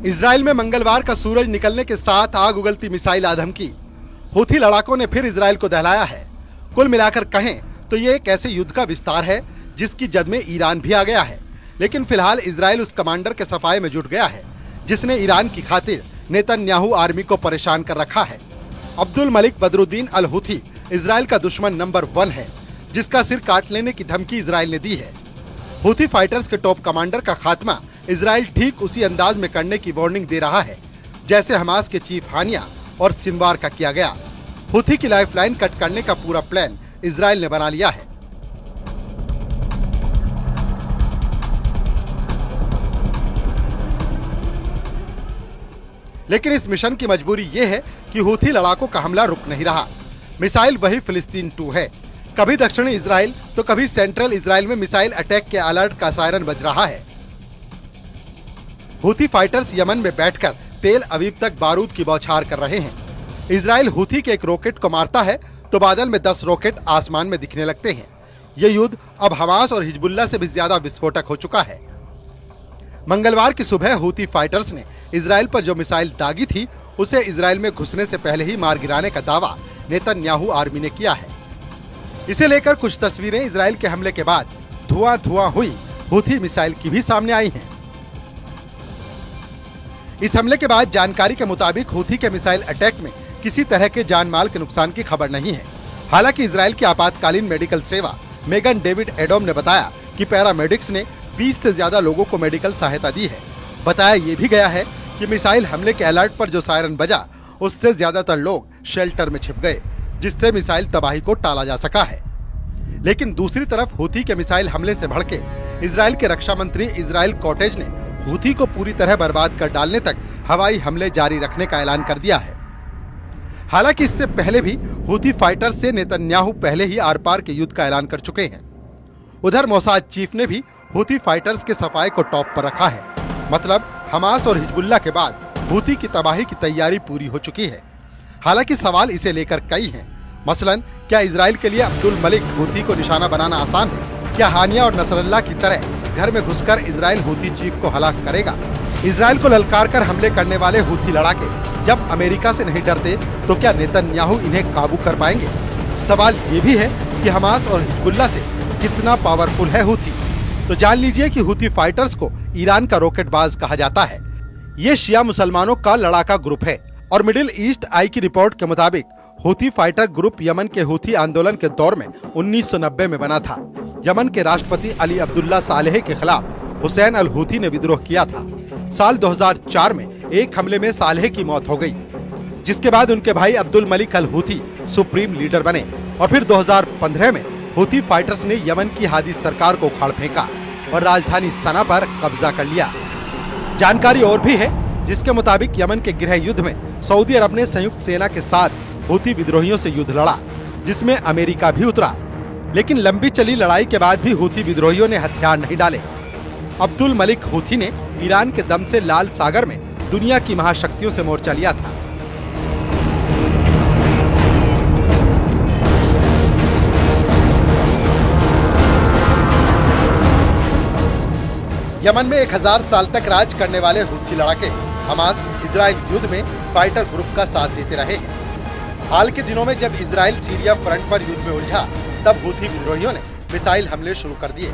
Israel में मंगलवार का सूरज निकलने के साथ आग उगलती मिसाइल आधम की। हूथी लड़ाकों ने फिर इजराइल को दहलाया है। कुल मिलाकर कहें तो ये एक ऐसे युद्ध का विस्तार है जिसकी जद में ईरान भी आ गया है। लेकिन फिलहाल इजराइल उस कमांडर के सफाये में जुट गया है जिसने ईरान की खातिर नेतन्याहू आर्मी को परेशान कर रखा है। अब्दुल मलिक बदरुद्दीन अल हूथी इजराइल का दुश्मन नंबर 1 है, जिसका सिर काट लेने की धमकी इजराइल ने दी है। हूथी फाइटर्स के टॉप कमांडर का खात्मा इजराइल ठीक उसी अंदाज में करने की वार्निंग दे रहा है जैसे हमास के चीफ हानिया और सिनवार का किया गया। हूथी की लाइफलाइन कट करने का पूरा प्लान इजराइल ने बना लिया है। लेकिन इस मिशन की मजबूरी ये है कि हूथी लड़ाकों का हमला रुक नहीं रहा। मिसाइल वही फिलिस्तीन 2 है। कभी दक्षिणी इजराइल तो कभी सेंट्रल इजराइल में मिसाइल अटैक के अलर्ट का सायरन बज रहा है। हूथी फाइटर्स यमन में बैठकर तेल अवीव तक बारूद की बौछार कर रहे हैं। इजराइल हूथी के एक रॉकेट को मारता है तो बादल में 10 रॉकेट आसमान में दिखने लगते हैं। ये युद्ध अब हमास और हिजबुल्लाह से भी ज्यादा विस्फोटक हो चुका है। मंगलवार की सुबह हूथी फाइटर्स ने इजराइल पर जो मिसाइल दागी थी उसे इजराइल में घुसने से पहले ही मार गिराने का दावा नेतन्याहू आर्मी ने किया है। इसे लेकर कुछ तस्वीरें इजराइल के हमले के बाद धुआं हुई हूथी मिसाइल की भी सामने आई हैं। इस हमले के बाद जानकारी के मुताबिक हूथी के मिसाइल अटैक में किसी तरह के जान माल के नुकसान की खबर नहीं है। हालांकि इजराइल की आपातकालीन मेडिकल सेवा मेगन डेविड एडोम ने बताया कि पैरामेडिक्स ने 20 से ज्यादा लोगों को मेडिकल सहायता दी है। बताया ये भी गया है कि मिसाइल हमले के अलर्ट पर जो सायरन बजा उससे ज्यादातर लोग शेल्टर में छिप गए, जिससे मिसाइल तबाही को टाला जा सका है। लेकिन दूसरी तरफ हूथी के मिसाइल हमले से भड़के इजराइल के रक्षा मंत्री इजराइल कॉटेज ने हूथी को पूरी तरह बर्बाद कर डालने तक हवाई हमले जारी रखने का ऐलान कर दिया है। हालांकि इससे पहले भी हूथी फाइटर्स से नेतन्याहू पहले ही आर पार के युद्ध का ऐलान कर चुके हैं। उधर मोसाद चीफ ने भी हूथी फाइटर्स के सफाये को टॉप पर रखा है। मतलब हमास और हिजबुल्लाह के बाद हूथी की तबाही की तैयारी पूरी हो चुकी है। हालांकि सवाल इसे लेकर कई हैं। मसलन, क्या इजराइल के लिए अब्दुल मलिक हूथी को निशाना बनाना आसान है? क्या हानिया और नसरल्लाह की तरह घर में घुसकर इजराइल हूथी चीफ को हलाक करेगा? इजराइल को ललकार कर हमले करने वाले हूथी लड़ाके जब अमेरिका से नहीं डरते तो क्या नेतन्याहू इन्हें काबू कर पाएंगे? सवाल ये भी है कि हमास और हिजबुल्लाह से कितना पावरफुल है हूथी। तो जान लीजिए कि हूथी फाइटर्स को ईरान का रॉकेटबाज कहा जाता है। ये शिया मुसलमानों का लड़ाका ग्रुप है और मिडिल ईस्ट आई की रिपोर्ट के मुताबिक हूथी फाइटर ग्रुप यमन के हूथी आंदोलन के दौर में 1990 में बना था। यमन के राष्ट्रपति अली अब्दुल्ला सालेह के खिलाफ हुसैन अल हूथी ने विद्रोह किया था। साल 2004 में एक हमले में सालेह की मौत हो गई, जिसके बाद उनके भाई अब्दुल मलिक अल हूथी सुप्रीम लीडर बने और फिर 2015 में हूथी फाइटर्स ने यमन की हादी सरकार को उखाड़ फेंका और राजधानी सना पर कब्जा कर लिया। जानकारी और भी है जिसके मुताबिक यमन के गृह युद्ध में सऊदी अरब ने संयुक्त सेना के साथ हूथी विद्रोहियों से युद्ध लड़ा, जिसमें अमेरिका भी उतरा। लेकिन लंबी चली लड़ाई के बाद भी हूथी विद्रोहियों ने हथियार नहीं डाले। अब्दुल मलिक हूथी ने ईरान के दम से लाल सागर में दुनिया की महाशक्तियों से मोर्चा लिया था। यमन में 1000 साल तक राज करने वाले हूथी लड़ाके हमास इजराइल युद्ध में फाइटर ग्रुप का साथ देते रहे हैं। हाल के दिनों में जब इजराइल सीरिया फ्रंट पर युद्ध में उलझा तब हूथी विद्रोहियों ने मिसाइल हमले शुरू कर दिए,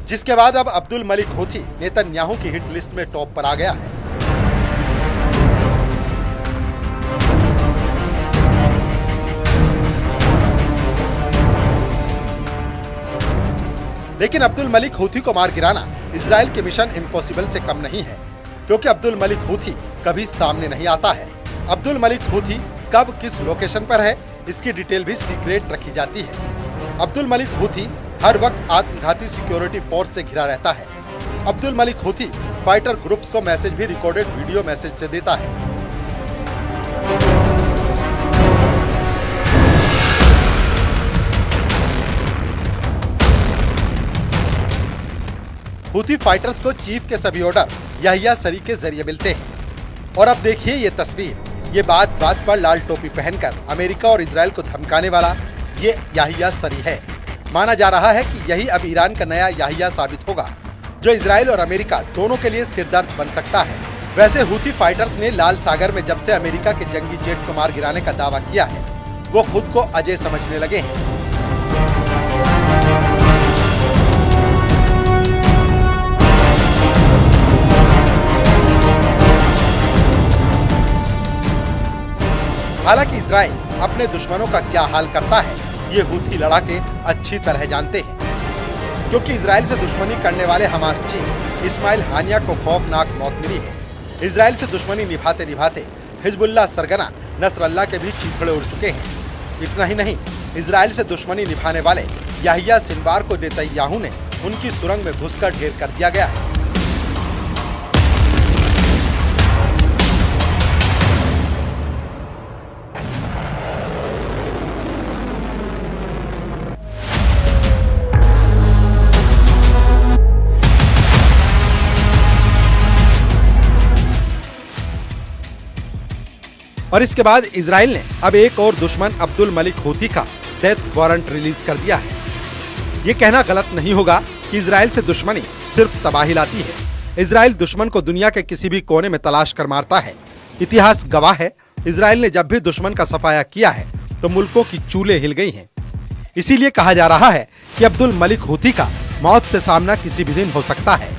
जिसके बाद अब अब्दुल मलिक हूथी नेतन्याहू की हिट लिस्ट में टॉप पर आ गया है। लेकिन अब्दुल मलिक हूथी को मार गिराना इजराइल के मिशन इम्पॉसिबल से कम नहीं है, क्योंकि अब्दुल मलिक हूथी कभी सामने नहीं आता है। अब्दुल मलिक हूथी कब किस लोकेशन पर है इसकी डिटेल भी सीक्रेट रखी जाती है। अब्दुल मलिक हूथी हर वक्त आत्मघाती सिक्योरिटी फोर्स से घिरा रहता है। Abdul Malik Houthi fighter groups को मैसेज भी रिकॉर्डेड वीडियो मैसेज से देता है। हूथी फाइटर्स को चीफ के सभी ऑर्डर याहिया सरी के जरिए मिलते हैं। और अब देखिए ये तस्वीर। ये बात पर लाल टोपी पहनकर अमेरिका और इजराइल को धमकाने वाला ये याहिया सरी है। माना जा रहा है कि यही अब ईरान का नया याहिया साबित होगा, जो इजराइल और अमेरिका दोनों के लिए सिरदर्द बन सकता है। वैसे हूथी फाइटर्स ने लाल सागर में जब से अमेरिका के जंगी जेट को मार गिराने का दावा किया है, वो खुद को अजय समझने लगे हैं। हालांकि इजराइल अपने दुश्मनों का क्या हाल करता है, ये हूथी लड़ाके अच्छी तरह जानते हैं, क्योंकि इजराइल से दुश्मनी करने वाले हमास चीफ इस्माइल हानिया को खौफनाक मौत मिली है। इजराइल से दुश्मनी निभाते निभाते हिजबुल्लाह सरगना नसरल्लाह के भी चीथड़े उड़ चुके हैं। इतना ही नहीं, इजराइल से दुश्मनी निभाने वाले याहिया सिनवार को नेतन्याहू ने उनकी सुरंग में घुसकर ढेर कर दिया गया है। और इसके बाद इजराइल ने अब एक और दुश्मन अब्दुल मलिक हूथी का डेथ वारंट रिलीज कर दिया है। ये कहना गलत नहीं होगा कि इजराइल से दुश्मनी सिर्फ तबाही लाती है। इजराइल दुश्मन को दुनिया के किसी भी कोने में तलाश कर मारता है। इतिहास गवाह है, इजराइल ने जब भी दुश्मन का सफाया किया है तो मुल्कों की चूलें हिल गई हैं। इसीलिए कहा जा रहा है कि अब्दुल मलिक हूथी का मौत से सामना किसी भी दिन हो सकता है।